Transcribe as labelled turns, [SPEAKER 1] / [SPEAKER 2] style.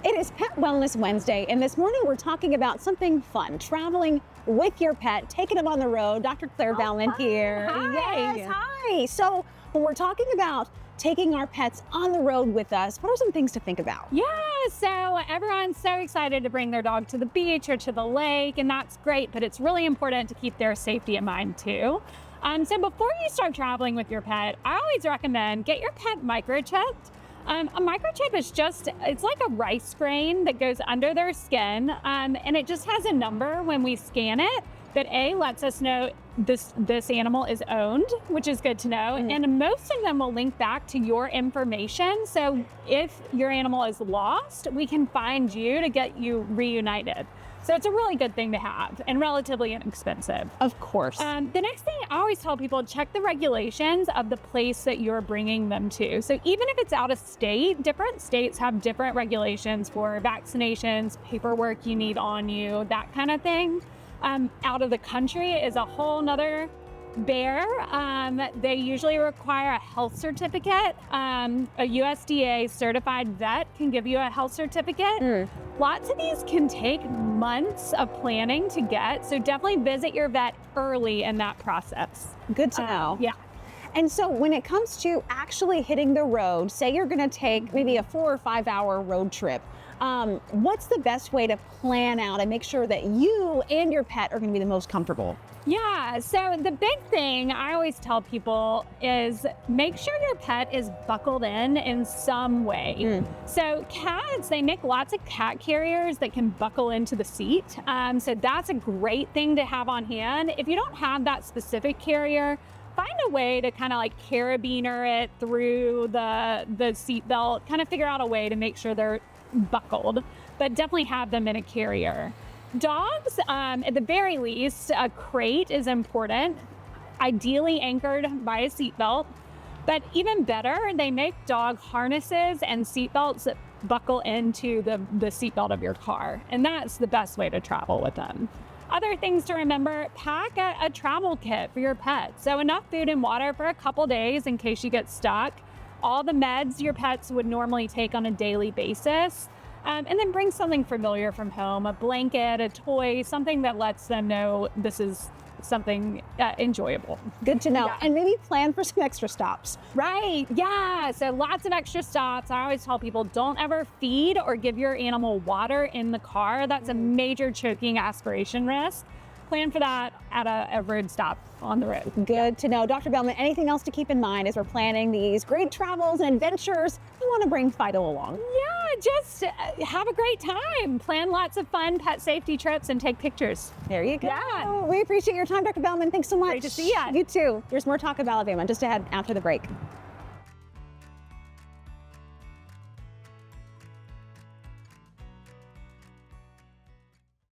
[SPEAKER 1] It is Pet Wellness Wednesday, and this morning we're talking about something fun, traveling with your pet, taking them on the road. Dr. Claire Ballman here.
[SPEAKER 2] Hi.
[SPEAKER 1] Yes, hi. So when we're talking about taking our pets on the road with us, what are some things to think about?
[SPEAKER 2] Yeah, so everyone's so excited to bring their dog to the beach or to the lake, and that's great, but it's really important to keep their safety in mind too. So before you start traveling with your pet, I always recommend get your pet microchipped. A microchip is it's like a rice grain that goes under their skin, and it just has a number when we scan it that lets us know this animal is owned, which is good to know. And most of them will link back to your information. So if your animal is lost, we can find you to get you reunited. So it's a really good thing to have and relatively inexpensive.
[SPEAKER 1] Of course.
[SPEAKER 2] The next thing I always tell people, check the regulations of the place that you're bringing them to. So even if it's out of state, different states have different regulations for vaccinations, paperwork you need on you, that kind of thing. Out of the country is a whole nother bear. They usually require a health certificate. A USDA certified vet can give you a health certificate. Lots of these can take months of planning to get, so definitely visit your vet early in that process.
[SPEAKER 1] Good to know.
[SPEAKER 2] Yeah.
[SPEAKER 1] And so when it comes to actually hitting the road, say you're going to take maybe a 4 or 5 hour road trip, what's the best way to plan out and make sure that you and your pet are going to be the most comfortable?
[SPEAKER 2] Yeah, so the big thing I always tell people is make sure your pet is buckled in some way. So cats, they make lots of cat carriers that can buckle into the seat. So that's a great thing to have on hand. If you don't have that specific carrier, find a way to kind of like carabiner it through the seat belt, kind of figure out a way to make sure they're buckled, but definitely have them in a carrier. Dogs, at the very least, a crate is important, ideally anchored by a seatbelt, but even better, they make dog harnesses and seatbelts that buckle into the seatbelt of your car, and that's the best way to travel with them. Other things to remember, pack a travel kit for your pet. So enough food and water for a couple days in case you get stuck, all the meds your pets would normally take on a daily basis, and then bring something familiar from home, a blanket, a toy, something that lets them know this is something enjoyable.
[SPEAKER 1] Good to know.
[SPEAKER 2] Yeah.
[SPEAKER 1] And maybe plan for some extra stops.
[SPEAKER 2] Right, yeah, so lots of extra stops. I always tell people don't ever feed or give your animal water in the car. That's a major choking aspiration risk. Plan for that at a road stop on the road.
[SPEAKER 1] Good to know. Dr. Bellman, anything else to keep in mind as we're planning these great travels and adventures? We want to bring Fido along.
[SPEAKER 2] Yeah, just have a great time. Plan lots of fun pet safety trips and take pictures.
[SPEAKER 1] There you go.
[SPEAKER 2] Yeah.
[SPEAKER 1] We appreciate your time, Dr. Bellman. Thanks so much.
[SPEAKER 2] Great to see ya.
[SPEAKER 1] You too. There's more talk of Alabama just ahead after the break.